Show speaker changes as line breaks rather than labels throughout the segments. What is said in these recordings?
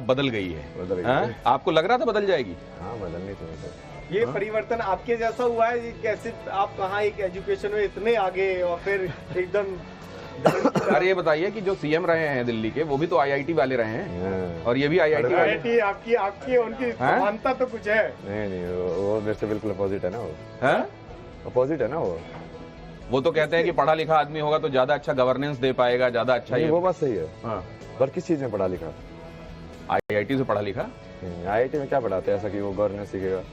बदल गई है।
बदल गई
हाँ?
है।
आपको लग रहा था बदल जाएगी?
हाँ, बदलनी चाहिए।
ये परिवर्तन आपके जैसा हुआ है? ये कैसे आप कहाँ एक एजुकेशन में इतने आगे और फिर एकदम
अरे ये बताइए कि जो सीएम रहे हैं दिल्ली के, वो भी तो आईआईटी वाले रहे हैं,
हाँ।
और ये भी आईआईटी वाले।
आईआईटी आपकी आपकी उनकी
हाँ?
समानता तो कुछ है।
नहीं, वो मेरे से बिल्कुल अपोजिट है ना, वो
हैं?
अपोजिट है ना
वो तो कहते हैं कि पढ़ा लिखा आदमी होगा तो ज्यादा अच्छा गवर्नेंस दे पाएगा, ज्यादा अच्छा
नहीं,
ये।
वो बात सही है,
हाँ,
पर किस चीज में पढ़ा लिखा?
आईआईटी से पढ़ा लिखा।
आईआईटी में क्या पढ़ाते हैं ऐसा कि वो गवर्नेंस सीखेगा?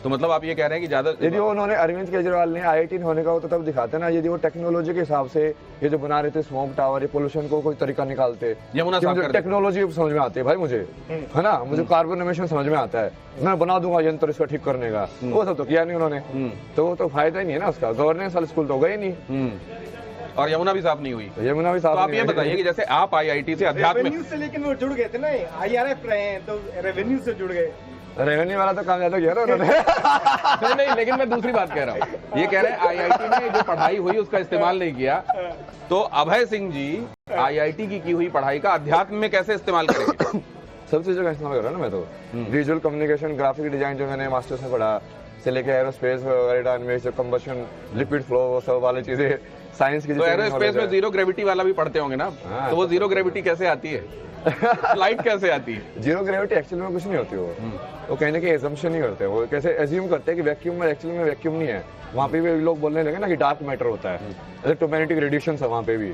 तो मतलब आप ये कह रहे हैं कि ज्यादा,
यदि वो उन्होंने अरविंद केजरीवाल ने आईआईटी होने का हो तो तब दिखाते ना, यदि वो टेक्नोलॉजी के हिसाब से ये जो बना रहे थे स्मोक टावर, ये पोल्यूशन को कोई तरीका निकालते,
यमुना साफ कर दे।
टेक्नोलॉजी समझ में आती है भाई मुझे, है ना, मुझे कार्बन एमिशन समझ में आता है, मैं बना दूंगा यंत्र इसका ठीक करने का, वो सब तो किया नहीं उन्होंने, तो वो तो फायदा ही नहीं है ना उसका। गवर्नेंस वाले स्कूल तो गए नहीं,
और यमुना भी साफ नहीं हुई।
यमुना भी
तो
साफ
आप
नहीं
ये
है।
बताइए कि जैसे आप आईआईटी से अध्यात्म
रेवेन्यू से लेकिन वो जुड़ गए थे ना, आईआरएफ रहे हैं तो रेवेन्यू से जुड़ गए।
रेवेन्यू वाला तो काम ज्यादा किया ना उन्होंने।
नहीं, लेकिन मैं दूसरी बात कह रहा हूँ। ये कह रहे हैं आईआईटी में जो पढ़ाई हुई उसका इस्तेमाल नहीं किया, तो अभय सिंह जी आईआईटी की हुई पढ़ाई का अध्यात्म में कैसे इस्तेमाल करेंगे?
सब चीजों का इस्तेमाल कर रहा हूँ ना मैं तो। विजुअल कम्युनिकेशन, ग्राफिक डिजाइन जो मैंने मास्टर्स में पढ़ा, से लेके एरोस्पेस वगैरह, कंबशन, लिक्विड फ्लो, वो सब वाली चीजें साइंस की।
तो एरोस्पेस में जीरो ग्रेविटी वाला भी पढ़ते होंगे ना?
हाँ,
तो वो जीरो ग्रेविटी कैसे आती है? लाइट कैसे आती है?
जीरो ग्रेविटी एक्चुअल में कुछ नहीं होती, वो कहीं ना कहीं एजम्पशन ही करते हैं। वो कैसे एज्यूम करते हैं कि वैक्यूम में, एक्चुअल में वैक्यूम नहीं है। वहाँ पे भी लोग बोलने लगे ना कि डार्क मैटर होता है, इलेक्ट्रोमैग्नेटिक रेडिएशन है वहाँ पे भी,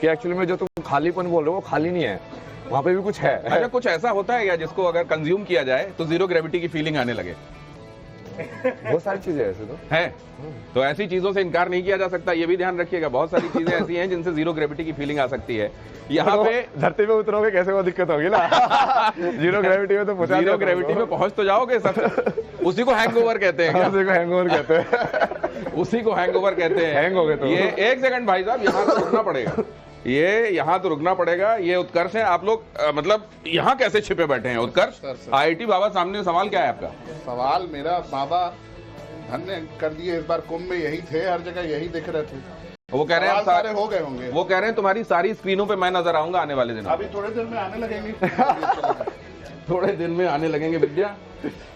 कि एक्चुअली में जो तुम खालीपन बोल रहे हो वो खाली नहीं है, वहाँ पे भी कुछ है।
अच्छा, कुछ ऐसा होता है या जिसको अगर कंज्यूम किया जाए तो जीरो ग्रेविटी की फीलिंग आने लगे?
बहुत सारी चीजें ऐसे तो
है। तो ऐसी चीजों से इनकार नहीं किया जा सकता, ये भी ध्यान रखिएगा। बहुत सारी चीजें ऐसी हैं जिनसे जीरो ग्रेविटी की फीलिंग आ सकती है। यहाँ पे
धरती पे उतरोगे कैसे वो दिक्कत होगी ना। जीरो ग्रेविटी में तो पहुंचा,
जीरो ग्रेविटी में पहुंच तो जाओगे सब। उसी को हैंगओवर कहते हैं क्या?
उसी को हैंगओवर कहते हैं।
उसी को हैंगओवर कहते हैं।
हैंग हो गए तो।
ये एक सेकंड भाई साहब, यहाँ तो रुकना पड़ेगा, ये यहाँ तो रुकना पड़ेगा। ये उत्कर्ष है, आप लोग मतलब यहाँ कैसे छिपे बैठे हैं? उत्कर्ष, आईआईटी बाबा सामने, सवाल क्या है आपका?
सवाल मेरा, बाबा धन्य कर दिए, इस बार कुंभ में यही थे, हर जगह यही दिख रहे थे।
वो कह रहे हैं
सारे हो गए होंगे।
वो कह रहे हैं तुम्हारी सारी स्क्रीनों पे मैं नजर आऊंगा आने वाले दिनों।
अभी थोड़े देर में आने लगेंगे।
थोड़े दिन में आने लगेंगे। विद्या,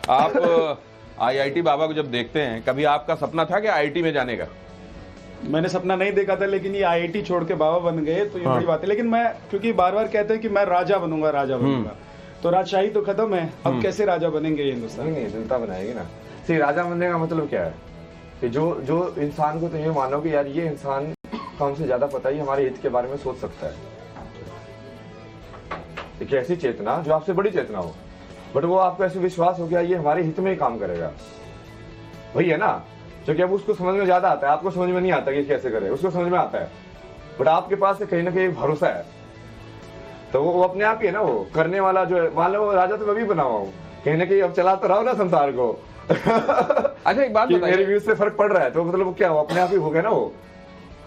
आप आईआईटी बाबा को जब देखते हैं, कभी आपका सपना था कि आईआईटी में जाने का?
मैंने सपना नहीं देखा था, लेकिन ये आईआईटी छोड़ के बाबा बन गए तो ये बड़ी बात है। लेकिन मैं, क्योंकि बार बार कहते हैं कि मैं राजा बनूंगा, राजा बनूंगा, तो राजशाही तो खत्म है, अब कैसे राजा बनेंगे हिंदुस्तान?
नहीं, जनता बनाएगी ना। सी, राजा बनने का मतलब क्या है कि जो इंसान को तुम ये मानो कि यार ये इंसान को हमसे ज्यादा पता ही हमारे हित के बारे में सोच सकता है, एक ऐसी चेतना जो आपसे बड़ी चेतना हो, बट वो आपको ऐसे विश्वास हो गया ये हमारे हित में ही काम करेगा, वही है ना। क्योंकि अब उसको समझ में ज्यादा आता है, आपको समझ में नहीं आता कि कैसे करे, उसको समझ में आता है, बट आपके पास कहीं ना कहीं भरोसा है, तो वो अपने आप ही है ना, वो करने वाला जो है। मान लो राजा तो मैं भी बना हुआ हूँ, कहीं ना कहीं अब चला तो रहा हूँ ना संसार को।
अच्छा, एक बात
कि
बताइए,
मेरे व्यूज से फर्क पड़ रहा है, तो मतलब क्या हो, अपने आप ही हो गया ना वो।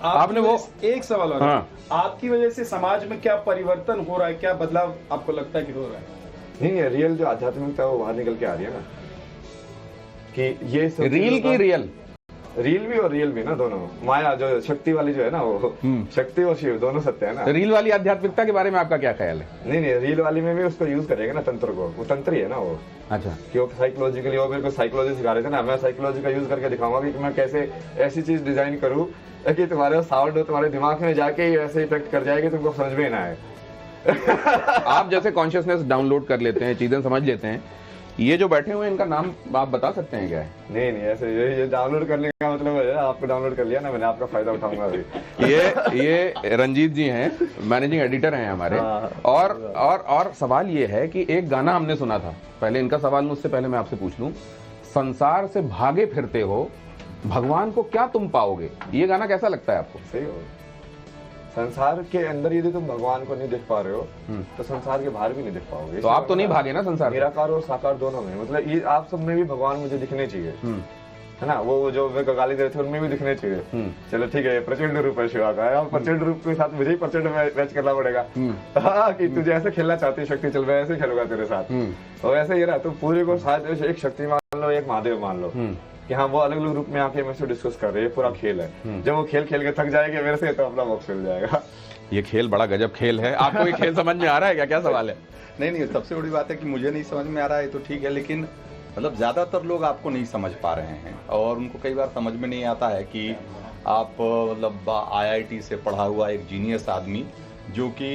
आपने वो
एक सवाल और,
हाँ।
आपकी वजह से समाज में क्या परिवर्तन हो रहा है, क्या बदलाव आपको लगता है कि हो रहा है?
नहीं, रियल जो आध्यात्मिकता है वो बाहर निकल के आ रही है ना, कि ये सब
रील की
रील भी और रियल भी ना, दोनों। माया जो शक्ति वाली जो है ना, वो शक्ति और शिव दोनों सत्य है ना।
रील वाली आध्यात्मिकता के बारे में आपका क्या ख्याल है?
नहीं, रील वाली में भी उसको यूज करेगा ना, तंत्र को, वो तंत्र ही है ना वो।
अच्छा,
कि वो साइकोलॉजिकली, वो मेरे को साइकोलॉजी सिखा रहे थे ना, मैं साइकोलॉजी का यूज करके दिखाऊंगा कि मैं कैसे ऐसी चीज डिजाइन करूँ कि तुम्हारे साउंड हो, तुम्हारे दिमाग में जाके ही ऐसे इफेक्ट कर जाएगी, तुमको समझ में ना आए।
आप जैसे कॉन्शियसनेस डाउनलोड कर लेते हैं, चीजें समझ लेते हैं, ये जो बैठे हुए हैं इनका नाम आप बता सकते हैं क्या है?
नहीं, ऐसे ये डाउनलोड करने का मतलब है, आपको डाउनलोड कर लिया ना मैंने, आपका फायदा उठाऊंगा अभी।
ये रंजीत जी हैं, मैनेजिंग एडिटर हैं हमारे। और सवाल ये है कि एक गाना हमने सुना था, पहले इनका सवाल मुझसे पहले मैं आपसे पूछ लूं, संसार से भागे फिरते हो, भगवान को क्या तुम पाओगे, ये गाना कैसा लगता है आपको?
सही हो, संसार के अंदर यदि तुम भगवान को नहीं देख पा रहे हो तो संसार के बाहर भी नहीं देख पाओगे।
तो आप तो नहीं भागे ना संसार,
निराकार और साकार दोनों में, मतलब ये आप सब में भी भगवान मुझे दिखने चाहिए, है ना। वो जो वे गाली दे रहे थे उनमें भी दिखने चाहिए। चलो ठीक है, प्रचंड रूप है शिवा का, अब प्रचंड रूप के साथ मुझे ही प्रचंड मैच करना पड़ेगा। हाँ, कि तुझे ऐसे खेलना चाहती है शक्ति, चल मैं ऐसे खेलूंगा तेरे साथ, तो ऐसे ही रहा। तो पूरे को साथ एक शक्ति मान लो, एक महादेव मान लो, कि हाँ वो अलग अलग रूप में आके मेरे से डिस्कस कर रहे हैं, पूरा खेल है। जब वो खेल खेल के थक जाएंगे मेरे से, तो अपना मोक्ष मिल जाएगा।
ये खेल बड़ा गजब खेल है। आपको ये खेल समझ में आ रहा है क्या? क्या सवाल है?
नहीं, सबसे बड़ी बात है कि मुझे नहीं समझ में आ रहा है, तो ठीक है, लेकिन मतलब ज़्यादातर लोग आपको नहीं समझ पा रहे हैं और उनको कई बार समझ में नहीं आता है कि आप मतलब IIT से पढ़ा हुआ एक जीनियस आदमी जो कि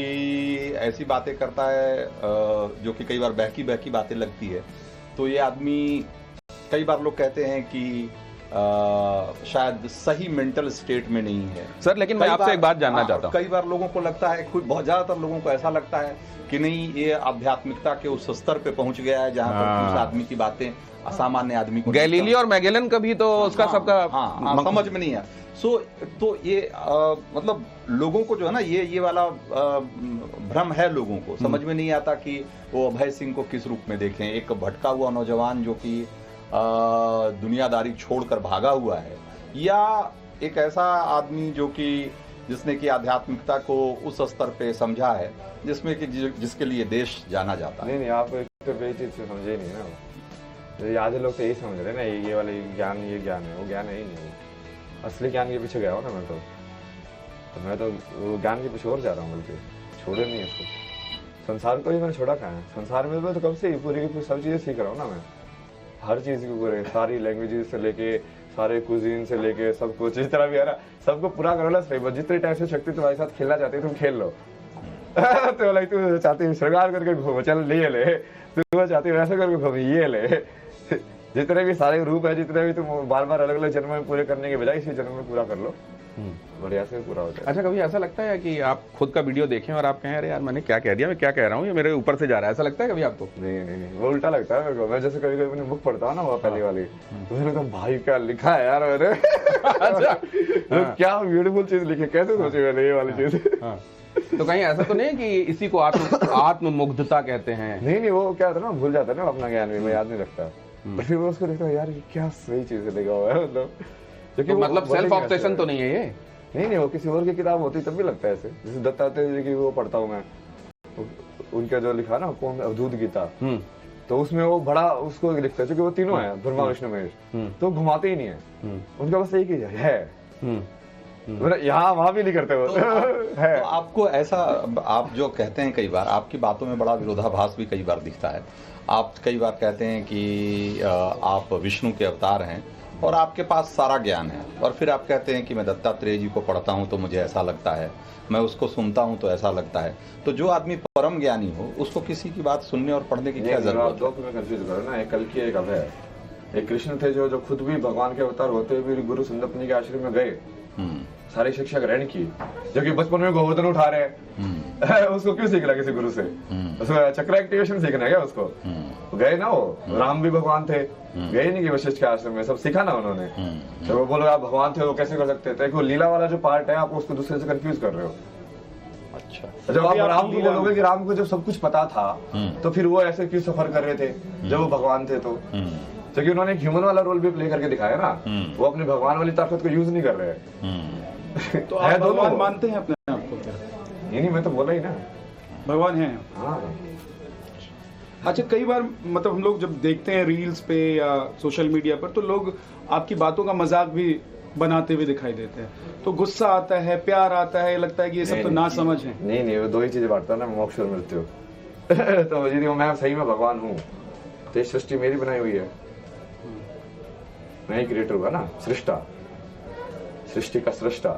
ऐसी बातें करता है जो कि कई बार बहकी बातें लगती है, तो ये आदमी, कई बार लोग कहते हैं कि शायद सही मेंटल स्टेट में नहीं है।
सर लेकिन मैं आपसे एक बात जानना चाहता हूँ।
कई बार लोगों को लगता है, बहुत ज़्यादातर लोगों को ऐसा लगता है कि नहीं, ये आध्यात्मिकता के उस स्तर पे पहुंच गया है जहां पर उस आदमी की बातें असामान्य आदमी को,
गैलीली और मैगेलन का भी तो उसका सबका
समझ में नहीं है। तो ये मतलब लोगों को जो है ना, ये वाला भ्रम है लोगों को, समझ में नहीं आता कि वो अभय सिंह को किस रूप में देखें, एक भटका हुआ नौजवान जो कि दुनियादारी छोड़कर भागा हुआ है, या एक ऐसा आदमी जो कि जिसने कि आध्यात्मिकता को उस स्तर पे समझा है जिसमें कि जिसके लिए देश जाना जाता है।
नहीं, आप तो वही चीज से समझे ही नहीं ना। तो आधे लोग तो यही समझ रहे हैं ना, ये वाले ज्ञान, ये ज्ञान है, वो ज्ञान है ही नहीं। असली ज्ञान के पीछे गया हो ना मैं तो वो ज्ञान के पीछे और जा रहा हूँ, बल्कि छोड़े नहीं उसको। संसार को ही मैंने छोड़ा कहाँ है, संसार में तो कब से ही पूरी की पूरी सब चीज़ें सीख रहा हूँ ना मैं, हर चीज़ के पूरे, सारी लैंग्वेजेस से लेके सारे कुजीन से लेके सब कुछ, जिस तरह भी है ना सबको पूरा करो ना सही। बस जितने टाइम से शक्ति तुम्हारे साथ खेलना चाहती है तुम खेल लो। तो लाइक तू चाहती है श्रृंगार करके घूमो, चल ले तू चाहती है वैसे करके घूम, ये ले। जितने भी सारे रूप है, जितने भी तुम बार बार अलग अलग जन्म में पूरे करने के बजाय इसी जन्म में पूरा कर लो, बढ़िया से पूरा हो जाए।
अच्छा, कभी ऐसा लगता है कि आप खुद का वीडियो देखें और आप कहें अरे यार मैंने क्या कह दिया, मैं क्या कह रहा हूँ, ये मेरे ऊपर से जा रहा है, ऐसा लगता है कभी आपको?
नहीं, वो उल्टा लगता है मेरे को। मैं जैसे कभी कभी बुक पढ़ता हूँ ना, वो पहली वाली, तो मैंने कहा भाई क्या लिखा है यार मैंने। क्या ब्यूटीफुल चीज लिखी, कैसे सोची मैंने ये वाली चीज।
तो कहीं ऐसा तो नहीं है कि इसी को आत्ममुग्धता कहते हैं?
नहीं, वो क्या होता है ना, भूल जाता है ना अपना ज्ञान भी, मैं याद नहीं रखता। फिर वो उसको देखता हूँ यार क्या सही चीज लिखा हुआ है,
मतलब सेल्फ ऑब्सेशन तो नहीं है ये?
नहीं, वो किसी और की किताब होती तब भी लगता है ऐसे। जैसे दत्तात्रेय जी की वो पढ़ता हूँ मैं, उनका जो लिखा ना कौन, अवधूत गीता, तो उसमें वो बड़ा उसको लिखता है, क्योंकि वो तीनों है, ब्रह्मा विष्णु महेश, तो घुमाते ही नहीं है, उनका बस एक ही है। यहाँ वहां भी नहीं करते वो।
है। तो आपको ऐसा, आप जो कहते हैं कई बार आपकी बातों में बड़ा विरोधाभास भी कई बार दिखता है। आप कई बार कहते हैं कि आप विष्णु के अवतार हैं और आपके पास सारा ज्ञान है, और फिर आप कहते हैं कि मैं दत्तात्रेय जी को पढ़ता हूं तो मुझे ऐसा लगता है, मैं उसको सुनता हूं तो ऐसा लगता है। तो जो आदमी परम ज्ञानी हो उसको किसी की बात सुनने और पढ़ने की क्या जरूरत है?
मैं कंफ्यूज करो ना, एक कल्कि एक अभय। एक कृष्ण थे जो खुद भी भगवान के अवतार होते हुए गुरु संदपनी के आश्रम में गए, सारी शिक्षा ग्रहण की, जो कि बचपन में गोवर्धन उठा रहे हैं। उसको क्यों सीखना किसी गुरु से? उसको चक्र एक्टिवेशन सीखना है क्या उसको? गए ना, वो राम भी भगवान थे, गए नहीं कि वशिष्ठ के आश्रम में, सब सीखा ना उन्होंने। तो वो बोलो आप भगवान थे, वो कैसे कर सकते थे? लीला वाला जो पार्ट है आप उसको दूसरे से कंफ्यूज कर रहे हो।
अच्छा,
जब आप राम को बोलोगे कि राम को जब सब कुछ पता था तो फिर वो ऐसे क्यों सफर कर रहे थे जब वो भगवान थे? तो क्योंकि उन्होंने एक ह्यूमन वाला रोल भी प्ले करके दिखाया ना, वो अपने भगवान वाली ताकत को यूज नहीं कर रहे हैं।
तो आप भगवान मानते हैं अपने आप को?
नहीं, मैं तो बोला ही ना,
भगवान है।
हाँ।
अच्छा, कई बार मतलब हम लोग जब देखते हैं रील्स पे या सोशल मीडिया पर, तो लोग आपकी बातों का मजाक भी बनाते हुए दिखाई देते हैं, तो गुस्सा आता है, प्यार आता है, लगता है कि ये सब तो ना समझ है।
नहीं, वो दो ही चीजें बांटता है ना, मोक्ष और मृत्यु। तो यदि मैं सही में भगवान हूँ तो ये सृष्टि मेरी बनाई हुई है, मैं ही क्रिएटर हुआ ना, सृष्टा, सृष्टि का सृष्टा।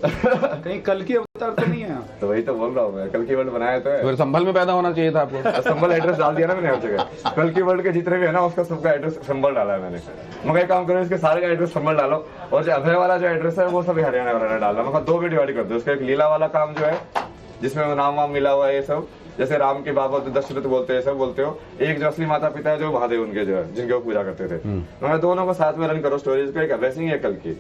कहीं कल की अवतार तो नहीं है?
तो वही तो बोल रहा हूँ मैं, कल की वर्ल्ड बनाया तो है।
फिर संभल में पैदा होना चाहिए था आपको।
संभल एड्रेस डाल दिया ना मैंने हर जगह, कल की वर्ल्ड के जितने भी है ना उसका सबका एड्रेस संभल डाला है मैंने। मैं काम करो, इसके सारे का एड्रेस संभल डालो, और जो अभय वाला जो एड्रेस है वो सभी हरियाणा वाला डाला। मैं दो में डिवाइड कर दो, उसका एक लीला वाला काम जो है जिसमें नाम वाम मिला हुआ है ये सब, जैसे राम के बाबा दशरथ बोलते हैं, सब बोलते हो। एक जो असली माता पिता है जो महादेव उनके जो है, जिनके वो पूजा करते थे, मैं दोनों को साथ में रन करो स्टोरीज को, एक अभय सिंह है कल की।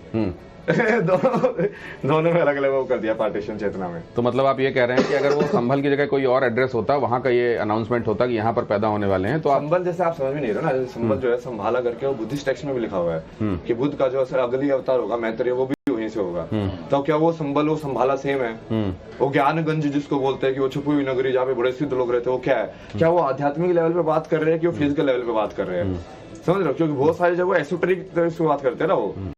दोनों में अलग अलग वो कर दिया पार्टीशन चेतना में।
तो मतलब आप ये कह रहे हैं कि अगर वो संभल की जगह कोई और एड्रेस होता, वहाँ का ये अनाउंसमेंट होता कि यहाँ पर पैदा होने वाले हैं, तो आप
संभल जैसे आप समझ में नहीं रहे ना, जैसे संभल जो है संभाला करके वो बुद्धिस्ट टेक्स्ट में भी लिखा हुआ है कि बुद्ध का जो अगली अवतार होगा मैत्रेय, वो भी वहीं से होगा। तो क्या वो संभल वो संभाला सेम है? वो ज्ञानगंज जिसको बोलते हैं कि वो छुपी हुई नगरी जहाँ पे बड़े सिद्ध लोग रहते हैं, वो क्या है? क्या वो आध्यात्मिक लेवल पे बात कर रहे हैं कि वो फिजिकल लेवल पे बात कर रहे हैं? समझ रहे हो? क्योंकि बहुत सारी जगह एसोटेरिक तरह से बात करते हैं ना वो,